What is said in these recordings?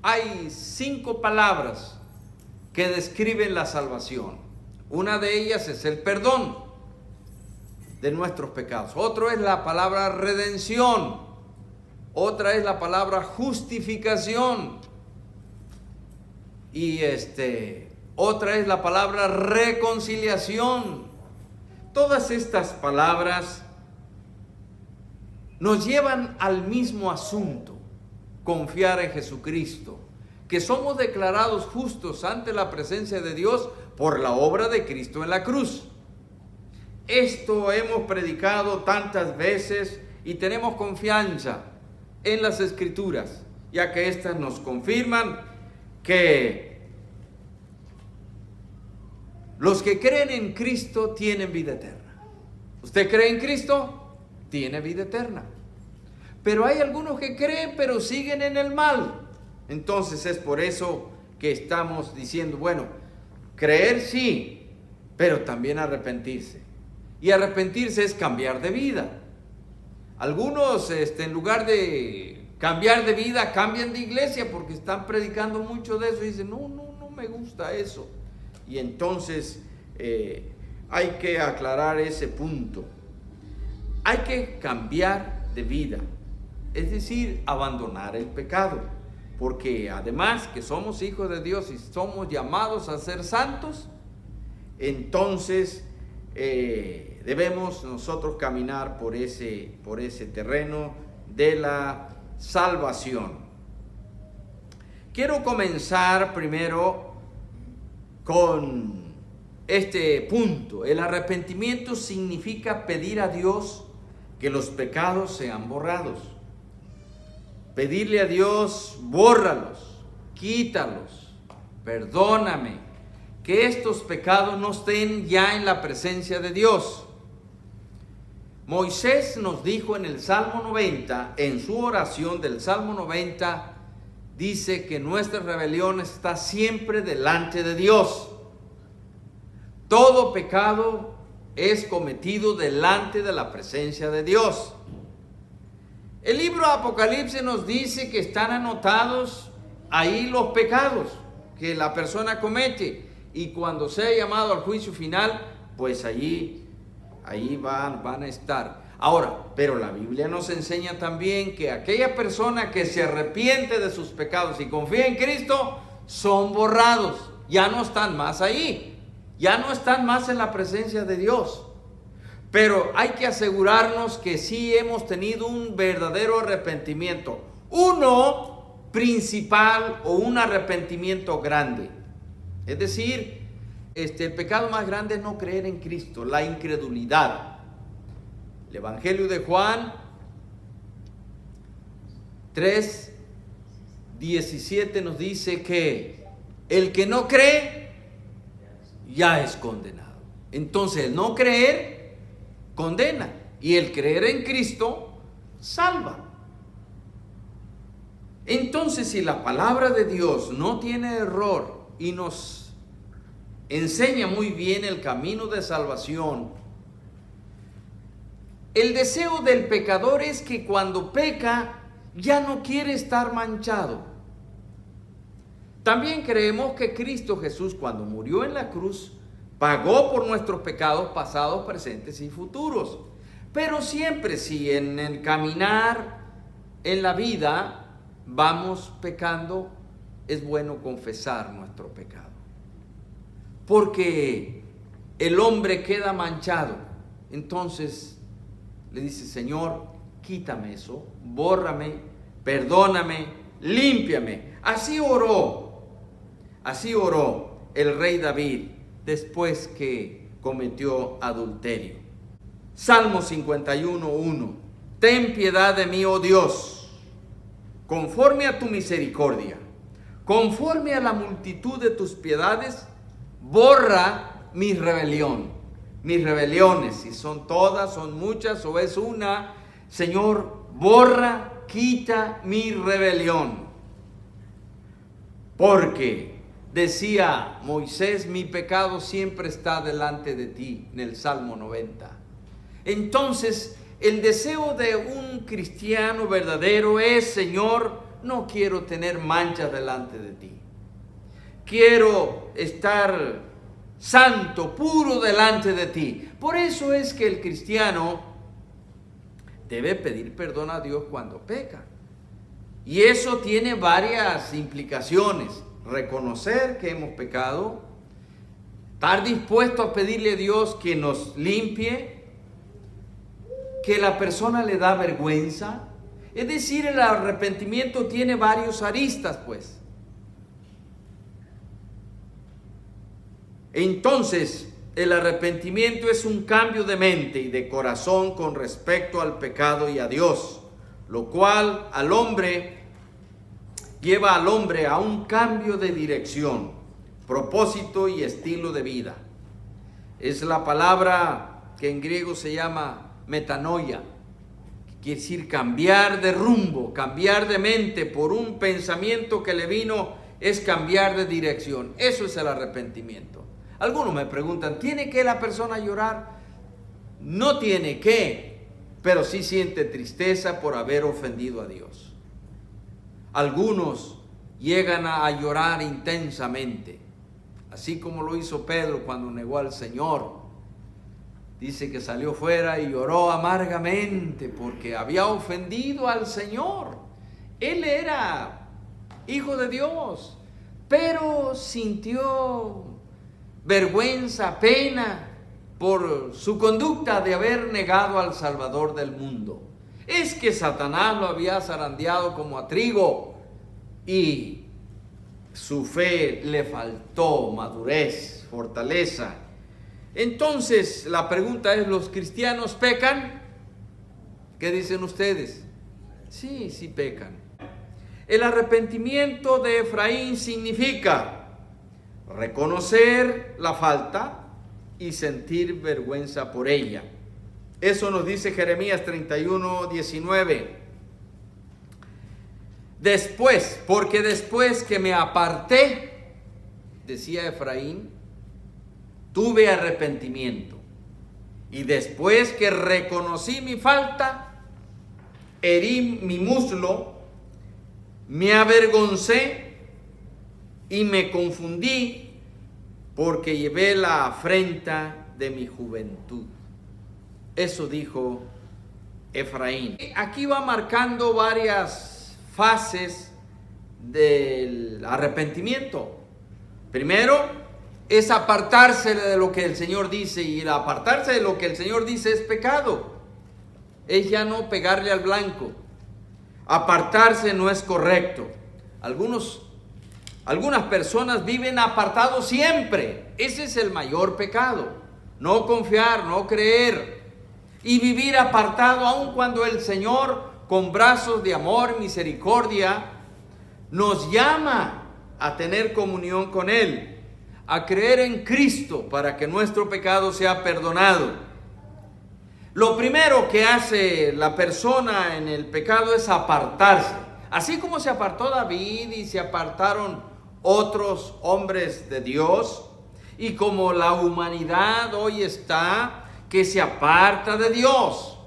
hay 5 palabras que describen la salvación. Una de ellas es el perdón de nuestros pecados. Otro es la palabra redención. Otra es la palabra justificación. Y otra es la palabra reconciliación. Todas estas palabras nos llevan al mismo asunto: confiar en Jesucristo, que somos declarados justos ante la presencia de Dios por la obra de Cristo en la cruz. Esto hemos predicado tantas veces y tenemos confianza en las Escrituras, ya que éstas nos confirman que los que creen en Cristo tienen vida eterna. ¿Usted cree en Cristo? Tiene vida eterna. Pero hay algunos que creen pero siguen en el mal. Entonces es por eso que estamos diciendo, bueno, creer sí, pero también arrepentirse. Y arrepentirse es cambiar de vida. Algunos en lugar de cambiar de vida, cambian de iglesia porque están predicando mucho de eso y dicen, no me gusta eso. Y entonces hay que aclarar ese punto. Hay que cambiar de vida, es decir, abandonar el pecado, porque además que somos hijos de Dios y somos llamados a ser santos, entonces debemos nosotros caminar por ese terreno de la salvación. Quiero comenzar primero con este punto. El arrepentimiento significa pedir a Dios que los pecados sean borrados. Pedirle a Dios, bórralos, quítalos, perdóname, que estos pecados no estén ya en la presencia de Dios. Moisés nos dijo en el Salmo 90, en su oración del Salmo 90, dice que nuestra rebelión está siempre delante de Dios. Todo pecado es cometido delante de la presencia de Dios. El libro Apocalipsis nos dice que están anotados ahí los pecados que la persona comete, y cuando sea llamado al juicio final, pues allí van a estar. Ahora, pero la Biblia nos enseña también que aquella persona que se arrepiente de sus pecados y confía en Cristo, son borrados, ya no están más ahí, ya no están más en la presencia de Dios. Pero hay que asegurarnos que sí hemos tenido un verdadero arrepentimiento, uno principal o un arrepentimiento grande. Es decir, el pecado más grande es no creer en Cristo, la incredulidad. El Evangelio de Juan 3:17 nos dice que el que no cree ya es condenado. Entonces el no creer condena, y el creer en Cristo salva. Entonces, si la palabra de Dios no tiene error y nos enseña muy bien el camino de salvación, el deseo del pecador es que cuando peca ya no quiere estar manchado. También creemos que Cristo Jesús, cuando murió en la cruz, pagó por nuestros pecados pasados, presentes y futuros. Pero siempre, si en el caminar en la vida vamos pecando, es bueno confesar nuestro pecado, porque el hombre queda manchado. Entonces le dice, Señor, quítame eso, bórrame, perdóname, límpiame. Así oró el rey David después que cometió adulterio. Salmo 51:1. Ten piedad de mí, oh Dios, conforme a tu misericordia, conforme a la multitud de tus piedades, borra mi rebelión. Mis rebeliones, si son todas, son muchas o es una, Señor, borra, quita mi rebelión. Porque decía Moisés, mi pecado siempre está delante de ti, en el Salmo 90. Entonces, el deseo de un cristiano verdadero es, Señor, no quiero tener manchas delante de ti. Quiero estar santo, puro delante de ti. Por eso es que el cristiano debe pedir perdón a Dios cuando peca. Y eso tiene varias implicaciones. Reconocer que hemos pecado, estar dispuesto a pedirle a Dios que nos limpie, que la persona le da vergüenza. Es decir, el arrepentimiento tiene varios aristas, pues. Entonces, el arrepentimiento es un cambio de mente y de corazón con respecto al pecado y a Dios, lo cual lleva al hombre a un cambio de dirección, propósito y estilo de vida. Es la palabra que en griego se llama metanoia, que quiere decir cambiar de rumbo, cambiar de mente por un pensamiento que le vino, es cambiar de dirección. Eso es el arrepentimiento. Algunos me preguntan, ¿tiene que la persona llorar? No tiene que, pero sí siente tristeza por haber ofendido a Dios. Algunos llegan a llorar intensamente, así como lo hizo Pedro cuando negó al Señor. Dice que salió fuera y lloró amargamente porque había ofendido al Señor. Él era hijo de Dios, pero sintió vergüenza, pena por su conducta de haber negado al Salvador del mundo. Es que Satanás lo había zarandeado como a trigo y su fe le faltó madurez, fortaleza. Entonces la pregunta es, ¿los cristianos pecan? ¿Qué dicen ustedes? Sí, sí pecan. El arrepentimiento de Efraín significa reconocer la falta y sentir vergüenza por ella. Eso nos dice Jeremías 31:19. Porque después que me aparté, decía Efraín, tuve arrepentimiento. Y después que reconocí mi falta, herí mi muslo, me avergoncé y me confundí porque llevé la afrenta de mi juventud. Eso dijo Efraín. Aquí va marcando varias fases del arrepentimiento. Primero es apartarse de lo que el Señor dice, y el apartarse de lo que el Señor dice es pecado. Es ya no pegarle al blanco. Apartarse no es correcto. Algunas personas viven apartados siempre. Ese es el mayor pecado. No confiar, no creer y vivir apartado aun cuando el Señor, con brazos de amor y misericordia, nos llama a tener comunión con Él, a creer en Cristo para que nuestro pecado sea perdonado. Lo primero que hace la persona en el pecado es apartarse. Así como se apartó David y se apartaron otros hombres de Dios, y como la humanidad hoy está que se aparta de Dios,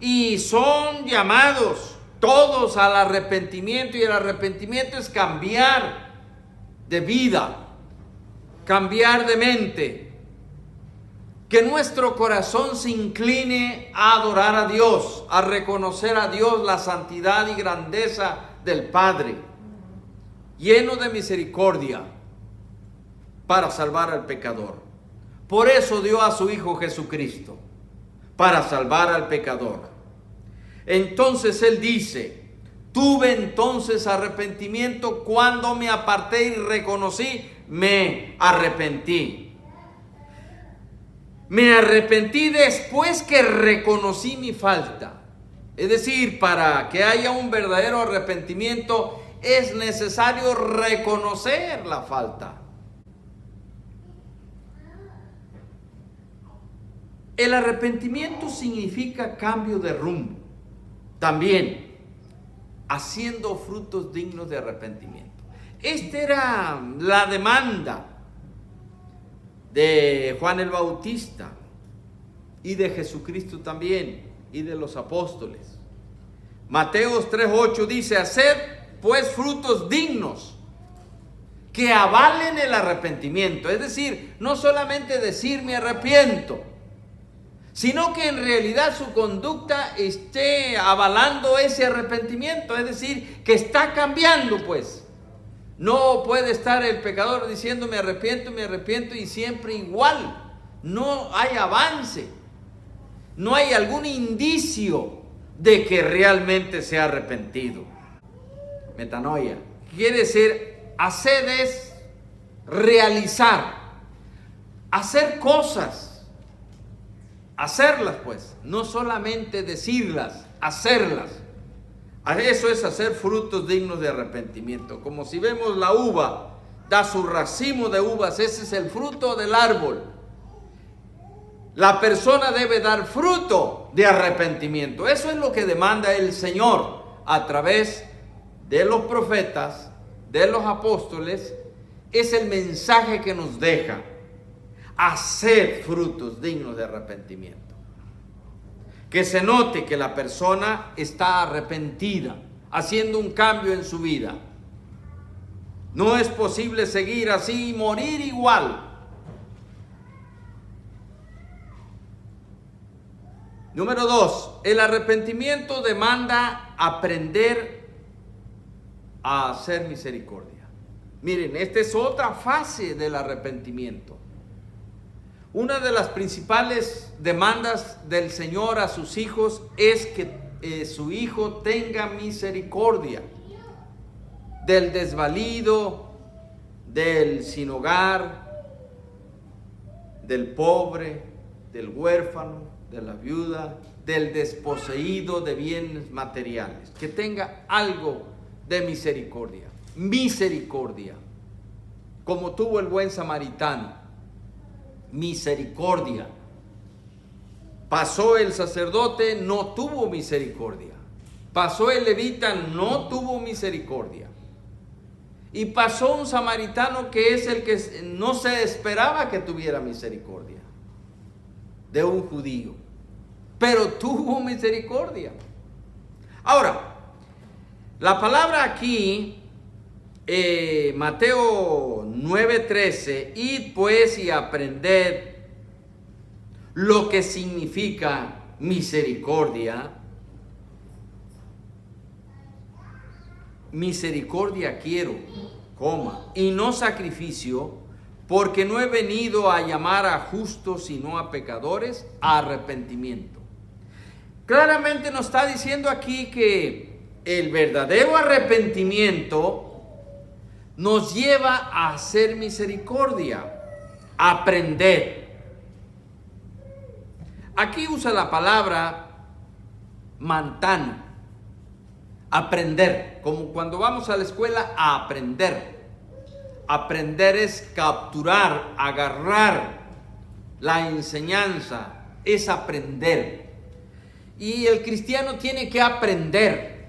y son llamados todos al arrepentimiento, y el arrepentimiento es cambiar de vida, cambiar de mente, que nuestro corazón se incline a adorar a Dios, a reconocer a Dios, la santidad y grandeza del Padre, lleno de misericordia para salvar al pecador. Por eso dio a su Hijo Jesucristo, para salvar al pecador. Entonces Él dice, tuve entonces arrepentimiento cuando me aparté y reconocí, me arrepentí. Me arrepentí después que reconocí mi falta. Es decir, para que haya un verdadero arrepentimiento es necesario reconocer la falta. El arrepentimiento significa cambio de rumbo. También haciendo frutos dignos de arrepentimiento. Esta era la demanda de Juan el Bautista y de Jesucristo también y de los apóstoles. Mateo 3:8 dice: haced pues frutos dignos que avalen el arrepentimiento. Es decir, no solamente decir me arrepiento, sino que en realidad su conducta esté avalando ese arrepentimiento. Es decir, que está cambiando pues. No puede estar el pecador diciendo me arrepiento y siempre igual. No hay avance. No hay algún indicio de que realmente se ha arrepentido. Metanoia quiere decir hacer es realizar, hacer cosas, hacerlas pues, no solamente decirlas, hacerlas. Eso es hacer frutos dignos de arrepentimiento. Como si vemos la uva, da su racimo de uvas, ese es el fruto del árbol. La persona debe dar fruto de arrepentimiento. Eso es lo que demanda el Señor a través de los profetas, de los apóstoles. Es el mensaje que nos deja: hacer frutos dignos de arrepentimiento. Que se note que la persona está arrepentida, haciendo un cambio en su vida. No es posible seguir así y morir igual. Número 2, el arrepentimiento demanda aprender a hacer misericordia. Miren, esta es otra fase del arrepentimiento. Una de las principales demandas del Señor a sus hijos es que su hijo tenga misericordia del desvalido, del sin hogar, del pobre, del huérfano, de la viuda, del desposeído de bienes materiales. Que tenga algo de misericordia. Misericordia, como tuvo el buen samaritano. Misericordia. Pasó el sacerdote, no tuvo misericordia. Pasó el levita, no tuvo misericordia. Y pasó un samaritano que es el que no se esperaba que tuviera misericordia de un judío, pero tuvo misericordia. Ahora, la palabra aquí, Mateo 9:13, id pues y aprended lo que significa misericordia. Misericordia quiero, y no sacrificio, porque no he venido a llamar a justos sino a pecadores a arrepentimiento. Claramente nos está diciendo aquí que el verdadero arrepentimiento nos lleva a hacer misericordia, a aprender. Aquí usa la palabra mantano, aprender, como cuando vamos a la escuela a aprender. Aprender es capturar, agarrar la enseñanza, es aprender. Y el cristiano tiene que aprender,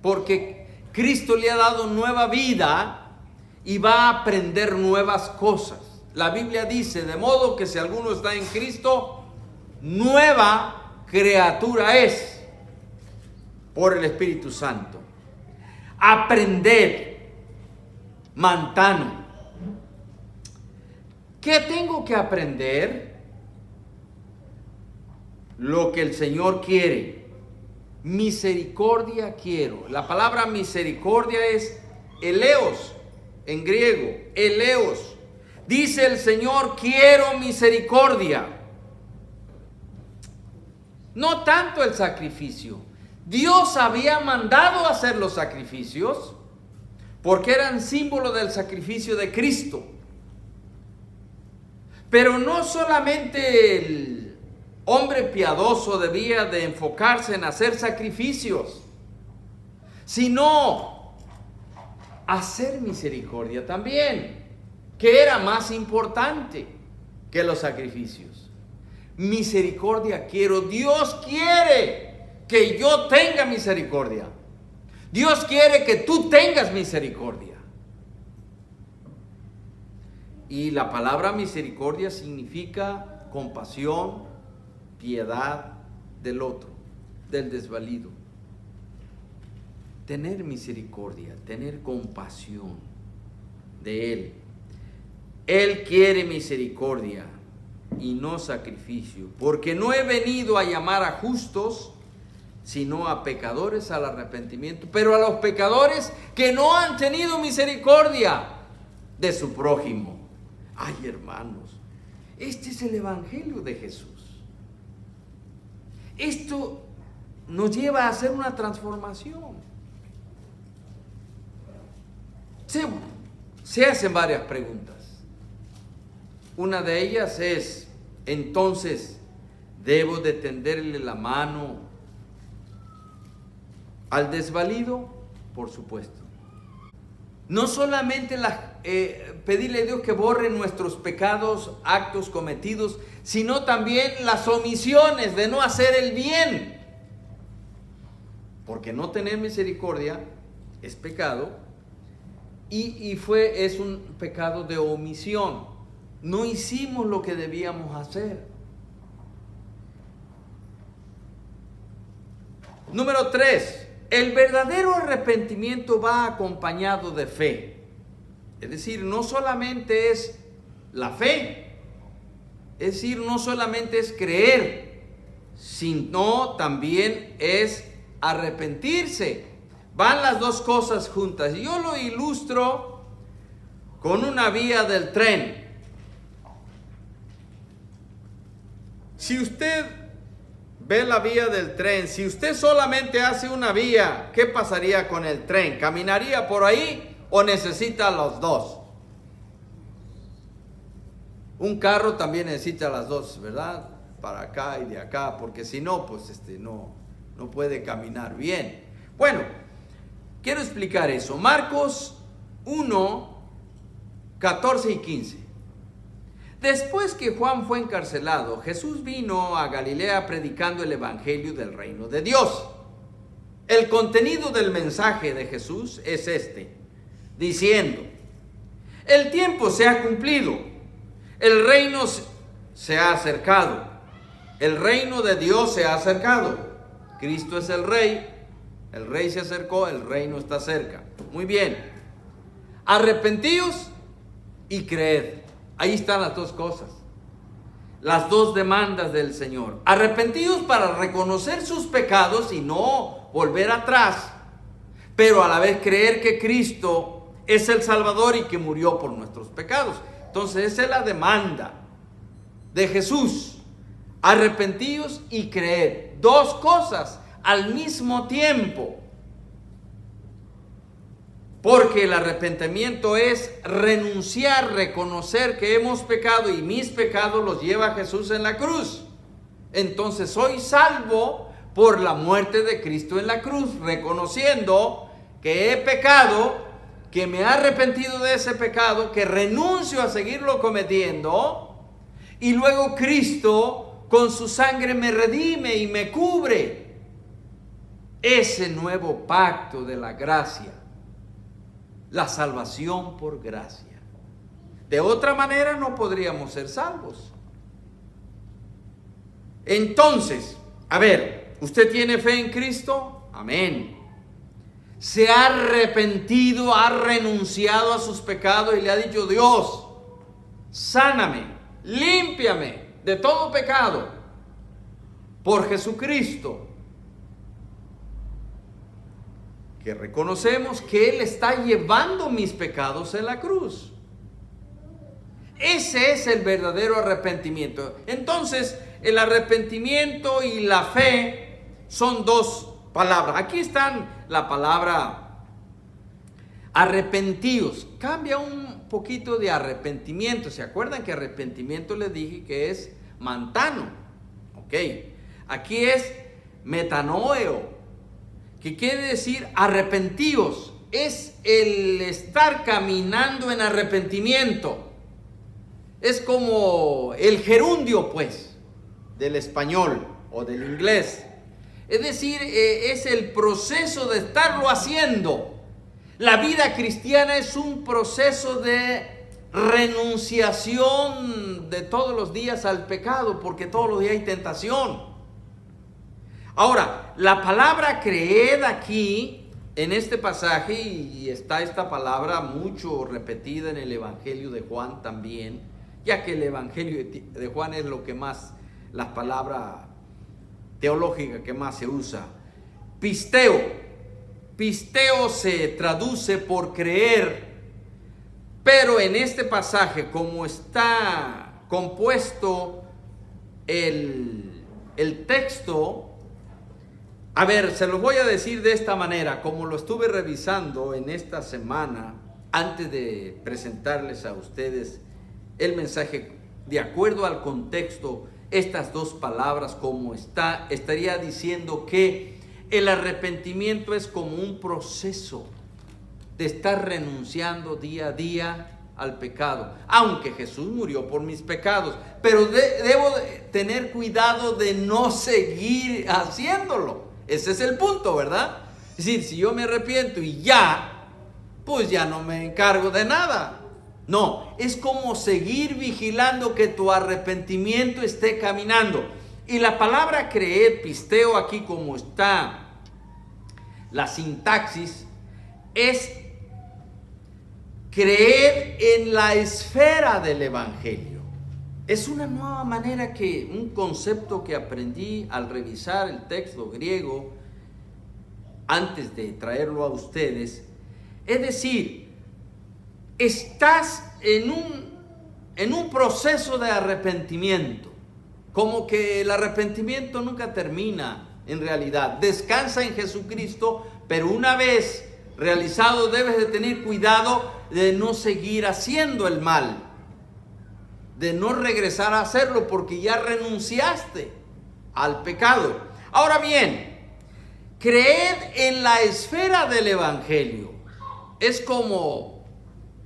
porque Cristo le ha dado nueva vida y va a aprender nuevas cosas. La Biblia dice, de modo que si alguno está en Cristo, nueva criatura es por el Espíritu Santo. Aprended, mantano. ¿Qué tengo que aprender? Lo que el Señor quiere. Misericordia quiero. La palabra misericordia es eleos en griego, eleos. Dice el Señor, quiero misericordia. No tanto el sacrificio. Dios había mandado hacer los sacrificios porque eran símbolo del sacrificio de Cristo. Pero no solamente el hombre piadoso debía de enfocarse en hacer sacrificios, sino hacer misericordia también, que era más importante que los sacrificios. Misericordia quiero. Dios quiere que yo tenga misericordia. Dios quiere que tú tengas misericordia. Y la palabra misericordia significa compasión, piedad del otro, del desvalido. tener misericordia, tener compasión de Él. Él quiere misericordia y no sacrificio, porque no he venido a llamar a justos, sino a pecadores al arrepentimiento, pero a los pecadores que no han tenido misericordia de su prójimo. Ay, hermanos, este es el Evangelio de Jesús. Esto nos lleva a hacer una transformación. Se hacen varias preguntas. Una de ellas es, entonces, ¿debo de tenderle la mano al desvalido? Por supuesto. No solamente pedirle a Dios que borre nuestros pecados, actos cometidos, sino también las omisiones de no hacer el bien. Porque no tener misericordia es pecado y es un pecado de omisión. No hicimos lo que debíamos hacer. Número 3. El verdadero arrepentimiento va acompañado de fe. Es decir, no solamente es la fe, es decir, no solamente es creer, sino también es arrepentirse. Van las dos cosas juntas. Yo lo ilustro con una vía del tren. Si usted ve la vía del tren, si usted solamente hace una vía, ¿qué pasaría con el tren? ¿Caminaría por ahí o necesita los dos? Un carro también necesita las dos, ¿verdad? Para acá y de acá, porque si no, pues no puede caminar bien. Bueno, quiero explicar eso. Marcos 1, 14 y 15. Después que Juan fue encarcelado, Jesús vino a Galilea predicando el evangelio del reino de Dios. El contenido del mensaje de Jesús es diciendo: el tiempo se ha cumplido, el reino se ha acercado, el reino de Dios se ha acercado. Cristo es el rey se acercó, el reino está cerca. Muy bien, arrepentíos y creed. Ahí están las dos cosas, las dos demandas del Señor. Arrepentidos para reconocer sus pecados y no volver atrás, pero a la vez creer que Cristo es el Salvador y que murió por nuestros pecados. Entonces esa es la demanda de Jesús: arrepentidos y creer. Dos cosas al mismo tiempo. Porque el arrepentimiento es renunciar, reconocer que hemos pecado y mis pecados los lleva Jesús en la cruz. Entonces soy salvo por la muerte de Cristo en la cruz, reconociendo que he pecado, que me he arrepentido de ese pecado, que renuncio a seguirlo cometiendo, y luego Cristo con su sangre me redime y me cubre. Ese nuevo pacto de la gracia. La salvación por gracia. De otra manera no podríamos ser salvos. Entonces, a ver, ¿usted tiene fe en Cristo? Amén. Se ha arrepentido, ha renunciado a sus pecados y le ha dicho: Dios, sáname, límpiame de todo pecado por Jesucristo. Que reconocemos que Él está llevando mis pecados en la cruz. Ese es el verdadero arrepentimiento. Entonces, el arrepentimiento y la fe son dos palabras. Aquí están la palabra arrepentidos. Cambia un poquito de arrepentimiento. ¿Se acuerdan que arrepentimiento les dije que es mantano? Ok. Aquí es metanoeo, que quiere decir arrepentidos. Es el estar caminando en arrepentimiento. Es como el gerundio, pues, del español o del inglés. Es decir, es el proceso de estarlo haciendo. La vida cristiana es un proceso de renunciación de todos los días al pecado, porque todos los días hay tentación. Ahora, la palabra creed aquí en este pasaje, y está esta palabra mucho repetida en el Evangelio de Juan también, ya que el Evangelio de Juan es lo que más, las palabras teológicas que más se usa. Pisteo. Pisteo se traduce por creer, pero en este pasaje, como está compuesto el texto, a ver, se los voy a decir de esta manera, como lo estuve revisando en esta semana, antes de presentarles a ustedes el mensaje, de acuerdo al contexto, estas dos palabras como estaría diciendo que el arrepentimiento es como un proceso de estar renunciando día a día al pecado, aunque Jesús murió por mis pecados, pero debo tener cuidado de no seguir haciéndolo. Ese es el punto, ¿verdad? Es decir, si yo me arrepiento y ya, pues ya no me encargo de nada. No, es como seguir vigilando que tu arrepentimiento esté caminando. Y la palabra creer, pisteo, aquí como está la sintaxis, es creer en la esfera del Evangelio. Es una nueva manera un concepto que aprendí al revisar el texto griego antes de traerlo a ustedes. Es decir, estás en un proceso de arrepentimiento, como que el arrepentimiento nunca termina en realidad. Descansa en Jesucristo, pero una vez realizado debes de tener cuidado de no seguir haciendo el mal, de no regresar a hacerlo porque ya renunciaste al pecado. Ahora bien, creer en la esfera del Evangelio es como,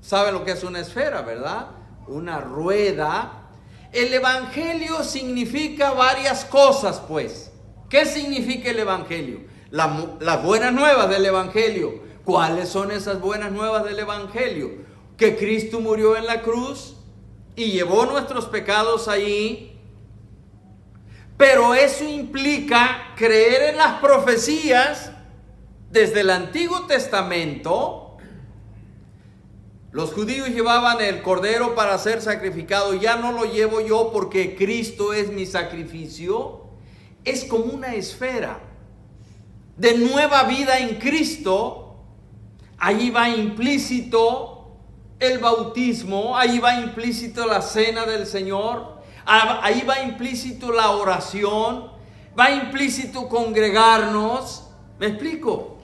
¿saben lo que es una esfera, verdad? Una rueda. El Evangelio significa varias cosas, pues. ¿Qué significa el Evangelio? Las buenas nuevas del Evangelio. ¿Cuáles son esas buenas nuevas del Evangelio? Que Cristo murió en la cruz y llevó nuestros pecados ahí, pero eso implica creer en las profecías desde el Antiguo Testamento. Los judíos llevaban el cordero para ser sacrificado, ya no lo llevo yo porque Cristo es mi sacrificio. Es como una esfera de nueva vida en Cristo. Allí va implícito el bautismo, ahí va implícito la cena del Señor, ahí va implícito la oración, va implícito congregarnos. ¿Me explico?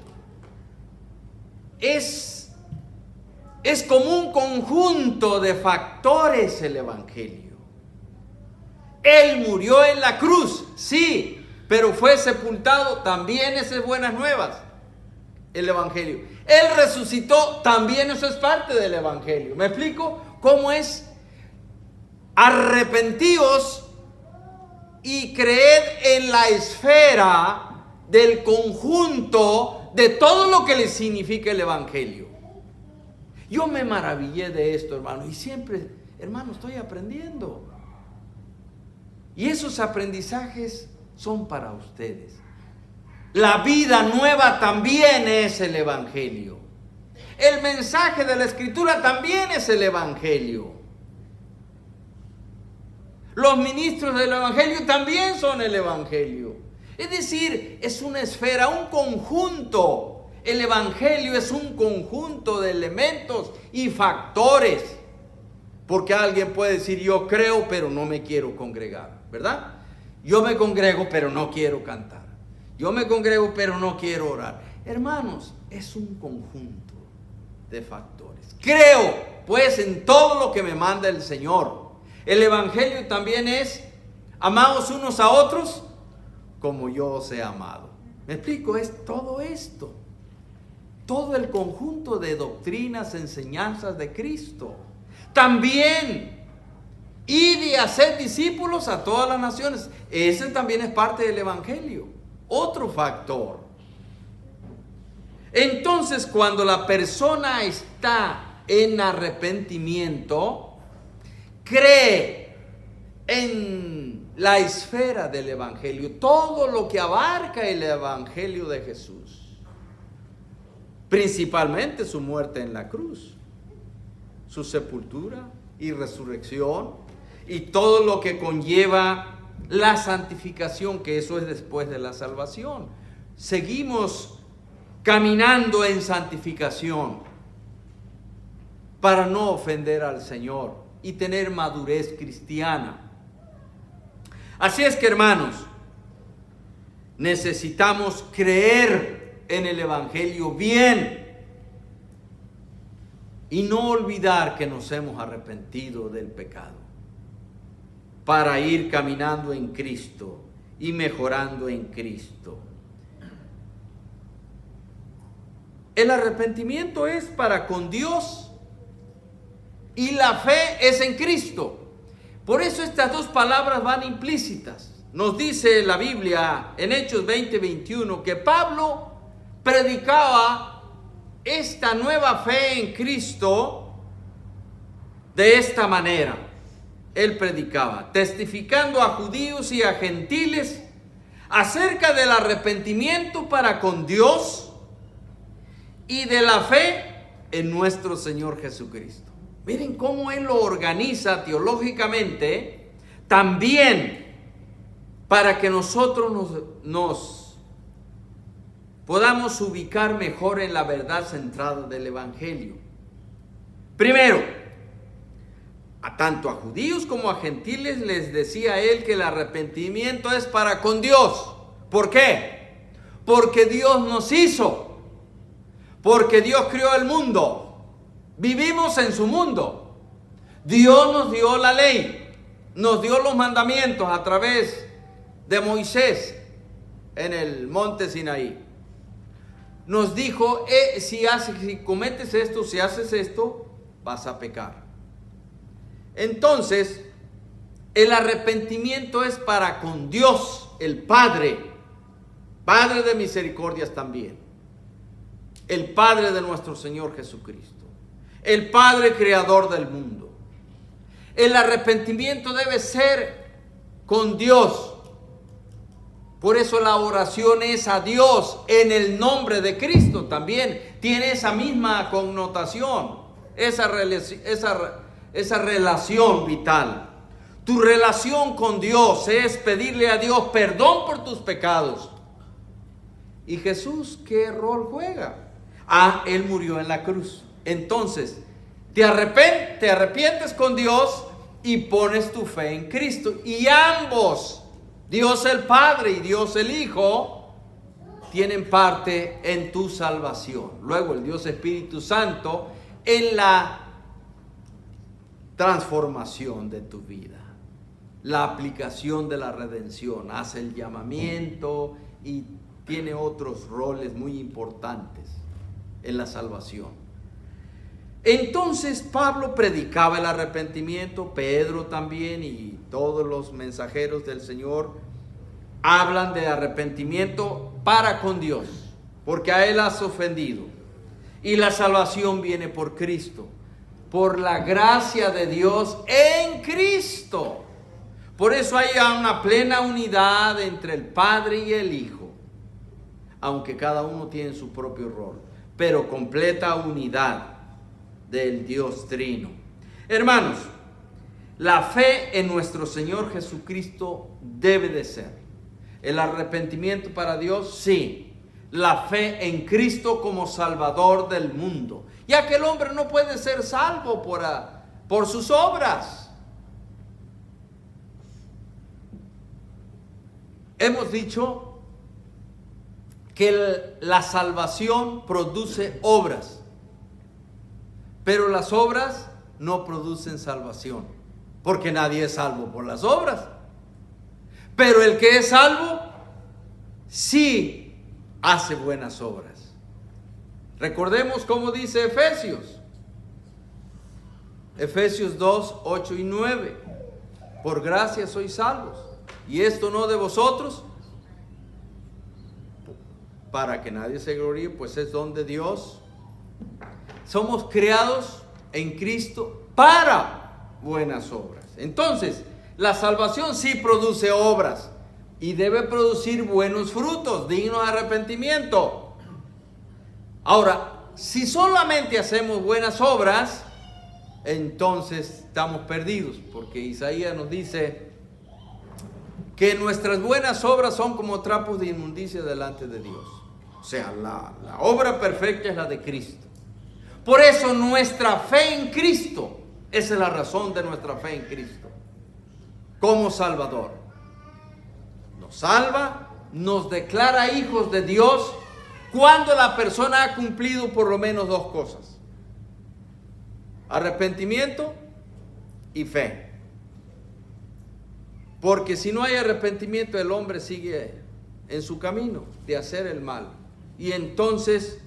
Es como un conjunto de factores el Evangelio. Él murió en la cruz, sí, pero fue sepultado, también esas buenas nuevas, el Evangelio. Él resucitó, también eso es parte del Evangelio. ¿Me explico? ¿Cómo es? Arrepentíos y creed en la esfera del conjunto de todo lo que le significa el Evangelio. Yo me maravillé de esto, hermano, y siempre, hermano, estoy aprendiendo. Y esos aprendizajes son para ustedes. La vida nueva también es el Evangelio. El mensaje de la Escritura también es el Evangelio. Los ministros del Evangelio también son el Evangelio. Es decir, es una esfera, un conjunto. El Evangelio es un conjunto de elementos y factores. Porque alguien puede decir, yo creo, pero no me quiero congregar, ¿verdad? Yo me congrego, pero no quiero cantar. Yo me congrego, pero no quiero orar. Hermanos, es un conjunto de factores. Creo, pues, en todo lo que me manda el Señor. El Evangelio también es, amaos unos a otros como yo os he amado. ¿Me explico? Es todo esto. Todo el conjunto de doctrinas, enseñanzas de Cristo. También, id y haced discípulos a todas las naciones. Ese también es parte del Evangelio. Otro factor. Entonces, cuando la persona está en arrepentimiento, cree en la esfera del Evangelio, todo lo que abarca el Evangelio de Jesús. principalmente su muerte en la cruz, su sepultura y resurrección, y todo lo que conlleva la santificación, que eso es después de la salvación. Seguimos caminando en santificación para no ofender al Señor y tener madurez cristiana. Así es que, hermanos, necesitamos creer en el Evangelio bien y no olvidar que nos hemos arrepentido del pecado para ir caminando en Cristo y mejorando en Cristo. El arrepentimiento es para con Dios y la fe es en Cristo. Por eso estas dos palabras van implícitas. Nos dice la Biblia en Hechos 20:21 que Pablo predicaba esta nueva fe en Cristo de esta manera. Él predicaba, testificando a judíos y a gentiles acerca del arrepentimiento para con Dios y de la fe en nuestro Señor Jesucristo. Miren cómo Él lo organiza teológicamente también para que nosotros nos podamos ubicar mejor en la verdad centrada del Evangelio. Primero, tanto a judíos como a gentiles les decía Él que el arrepentimiento es para con Dios. ¿Por qué? Porque Dios nos hizo, porque Dios creó el mundo. Vivimos en su mundo. Dios nos dio la ley, nos dio los mandamientos a través de Moisés en el monte Sinaí. Nos dijo, si cometes esto, si haces esto, vas a pecar. Entonces, el arrepentimiento es para con Dios, el Padre, Padre de misericordias también, el Padre de nuestro Señor Jesucristo, el Padre creador del mundo. El arrepentimiento debe ser con Dios. Por eso la oración es a Dios en el nombre de Cristo. También tiene esa misma connotación, esa relación vital. Tu relación con Dios es pedirle a Dios perdón por tus pecados. ¿Y Jesús qué rol juega? Él murió en la cruz. Entonces, te arrepientes con Dios y pones tu fe en Cristo. Y ambos, Dios el Padre y Dios el Hijo, tienen parte en tu salvación. Luego el Dios Espíritu Santo en la transformación de tu vida, la aplicación de la redención, hace el llamamiento y tiene otros roles muy importantes en la salvación. Entonces Pablo predicaba el arrepentimiento, Pedro también, y todos los mensajeros del Señor hablan de arrepentimiento para con Dios, porque a Él has ofendido, y la salvación viene por Cristo, por la gracia de Dios en Cristo. Por eso hay una plena unidad entre el Padre y el Hijo, aunque cada uno tiene su propio rol, pero completa unidad del Dios Trino. Hermanos, la fe en nuestro Señor Jesucristo debe de ser. El arrepentimiento para Dios, sí. La fe en Cristo como Salvador del mundo, ya que el hombre no puede ser salvo por sus obras. Hemos dicho que la salvación produce obras, pero las obras no producen salvación, porque nadie es salvo por las obras. Pero el que es salvo, sí hace buenas obras. Recordemos cómo dice Efesios 2, 8 y 9. Por gracia sois salvos, y esto no de vosotros, para que nadie se gloríe, pues es don de Dios. Somos creados en Cristo para buenas obras. Entonces, la salvación sí produce obras y debe producir buenos frutos, dignos de arrepentimiento. Ahora, si solamente hacemos buenas obras, entonces estamos perdidos, porque Isaías nos dice que nuestras buenas obras son como trapos de inmundicia delante de Dios. O sea, la obra perfecta es la de Cristo. Por eso nuestra fe en Cristo, esa es la razón de nuestra fe en Cristo, como Salvador. Nos salva, nos declara hijos de Dios cuando la persona ha cumplido por lo menos dos cosas: arrepentimiento y fe. Porque si no hay arrepentimiento, el hombre sigue en su camino de hacer el mal. Y entonces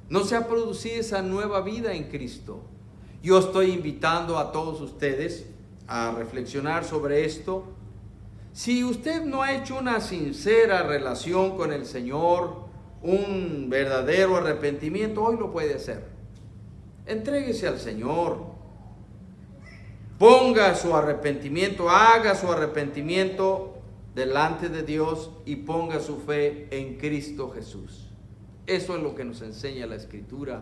no se ha producido esa nueva vida en Cristo. Yo estoy invitando a todos ustedes a reflexionar sobre esto. Si usted no ha hecho una sincera relación con el Señor, un verdadero arrepentimiento, hoy lo puede hacer. Entréguese al Señor. Ponga su arrepentimiento, haga su arrepentimiento delante de Dios y ponga su fe en Cristo Jesús. Eso es lo que nos enseña la Escritura.